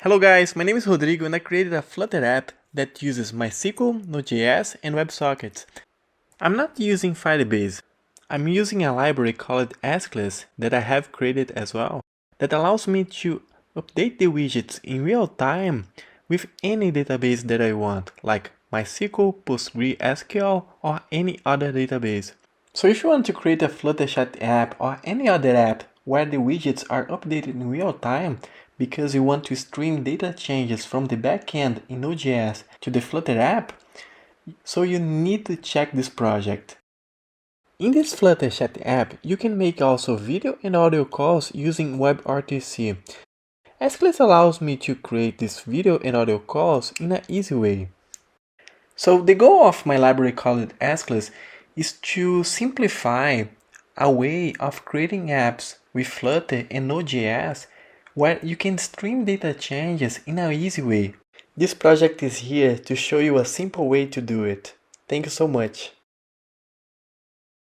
Hello guys, my name is Rodrigo and I created a Flutter app that uses MySQL, Node.js and WebSockets. I'm not using Firebase. I'm using a library called Askless that I have created as well that allows me to update the widgets in real time with any database that I want, like MySQL, PostgreSQL or any other database. So if you want to create a Flutter Chat app or any other app where the widgets are updated in real time because you want to stream data changes from the backend in Node.js to the Flutter app, so you need to check this project. In this Flutter Chat app, you can make also video and audio calls using WebRTC. Askless allows me to create these video and audio calls in an easy way. So the goal of my library called Askless is to simplify a way of creating apps with Flutter and Node.js where you can stream data changes in an easy way. This project is here to show you a simple way to do it. Thank you so much.